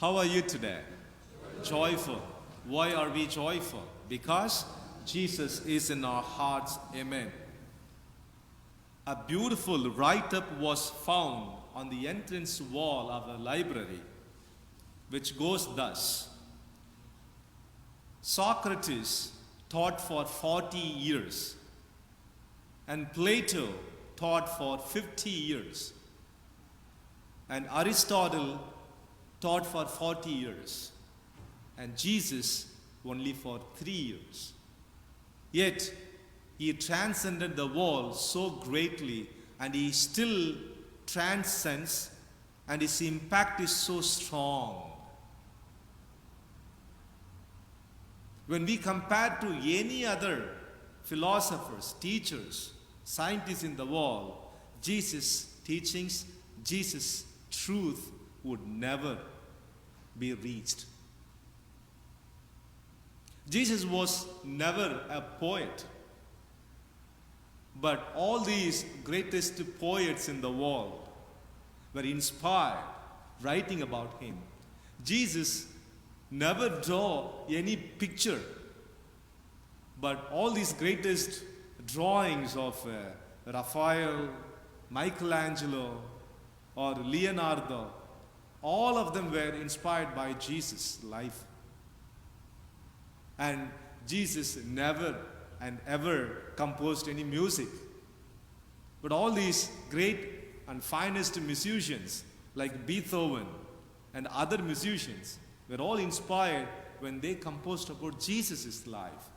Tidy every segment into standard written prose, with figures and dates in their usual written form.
How are you today? Joyful. Why are we joyful? Because Jesus is in our hearts. Amen. A beautiful write-up was found on the entrance wall of a library, which goes thus. Socrates taught for 40 years, and Plato taught for 50 years, and Aristotle taught for 40 years, and Jesus only for 3 years. Yet, he transcended the wall so greatly, and he still transcends, and his impact is so strong. When we compare to any other philosophers, teachers, scientists in the world, Jesus' teachings, Jesus' truth would never be reached. Jesus was never a poet, but all these greatest poets in the world were inspired writing about him. Jesus never draw any picture, but all these greatest drawings of Raphael, Michelangelo, or Leonardo, all of them were inspired by Jesus' life. And Jesus never and ever composed any music. But all these great and finest musicians like Beethoven and other musicians were all inspired when they composed about Jesus' life.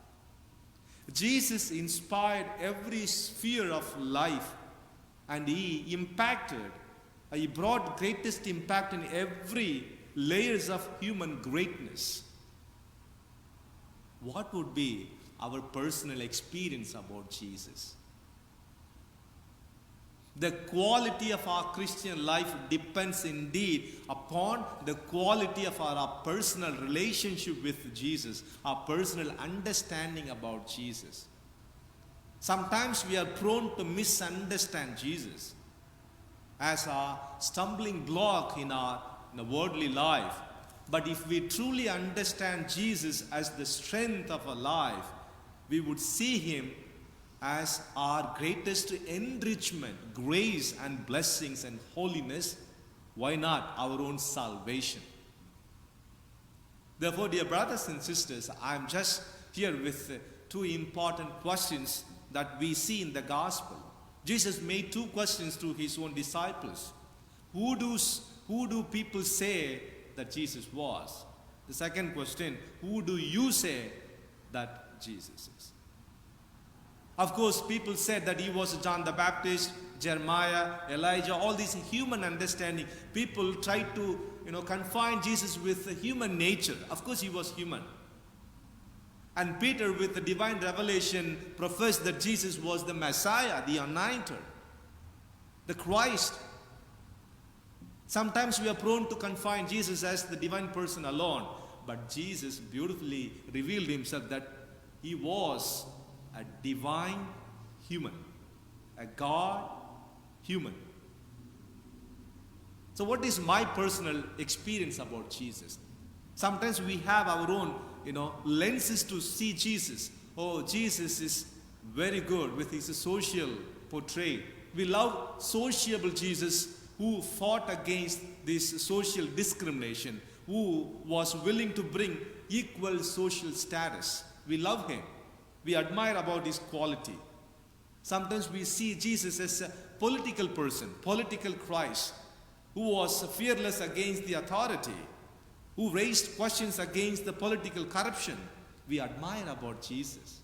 Jesus inspired every sphere of life, and he brought greatest impact in every layers of human greatness. What would be our personal experience about Jesus? The quality of our Christian life depends indeed upon the quality of our personal relationship with Jesus, our personal understanding about Jesus. Sometimes we are prone to misunderstand Jesus as a stumbling block in the worldly life. But if we truly understand Jesus as the strength of our life, we would see him as our greatest enrichment, grace and blessings and holiness. Why not our own salvation? Therefore, dear brothers and sisters, I am just here with two important questions that we see in the gospel. Jesus made two questions to his own disciples. Who do people say that Jesus was? The second question, who do you say that Jesus is? Of course, people said that he was John the Baptist, Jeremiah, Elijah, all these human understanding. People tried to, confine Jesus with human nature. Of course, he was human. And Peter, with the divine revelation, professed that Jesus was the Messiah, the Anointed, the Christ. Sometimes we are prone to confine Jesus as the divine person alone, but Jesus beautifully revealed himself that he was a divine human, a God human. So what is my personal experience about Jesus? Sometimes we have our own, lenses to see Jesus. Oh, Jesus is very good with his social portrait. We love sociable Jesus who fought against this social discrimination, who was willing to bring equal social status. We love him. We admire about his quality. Sometimes we see Jesus as a political person, political Christ, who was fearless against the authority, who raised questions against the political corruption. We admire about Jesus.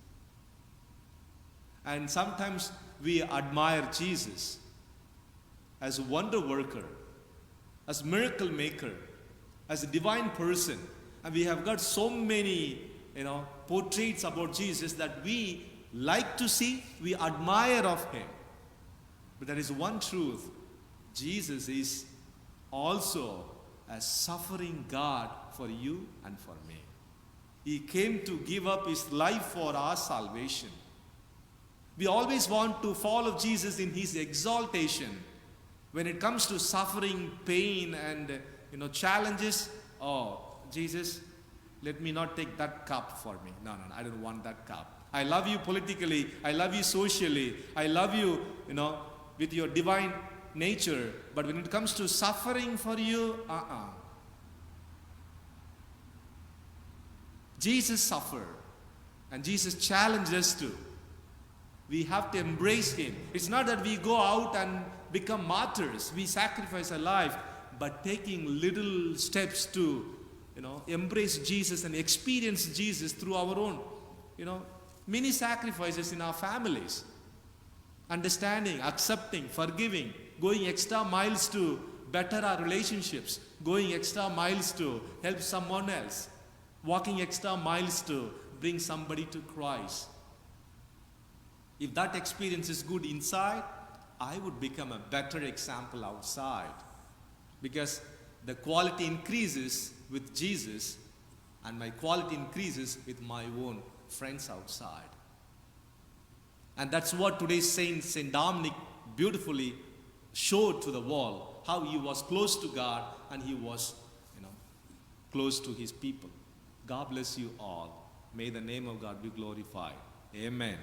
And sometimes we admire Jesus as a wonder worker, as miracle maker, as a divine person. And we have got so many, portraits about Jesus that we like to see, we admire of him. But there is one truth. Jesus is also a suffering God for you and for me. He came to give up his life for our salvation. We always want to follow Jesus in his exaltation. When it comes to suffering, pain, and challenges, oh, Jesus, let me not take that cup for me. No, I don't want that cup. I love you politically. I love you socially. I love you, with your divine nature. But when it comes to suffering for you, Jesus suffered. And Jesus challenged us to. We have to embrace Him. It's not that we go out and become martyrs. We sacrifice our life, but taking little steps to, embrace Jesus and experience Jesus through our own, many sacrifices in our families. Understanding, accepting, forgiving, going extra miles to better our relationships, going extra miles to help someone else, walking extra miles to bring somebody to Christ. If that experience is good inside, I would become a better example outside. Because the quality increases with Jesus, and my quality increases with my own friends outside. And that's what today's Saint Dominic beautifully showed to the world, how he was close to God and he was, close to his people. God bless you all. May the name of God be glorified. Amen.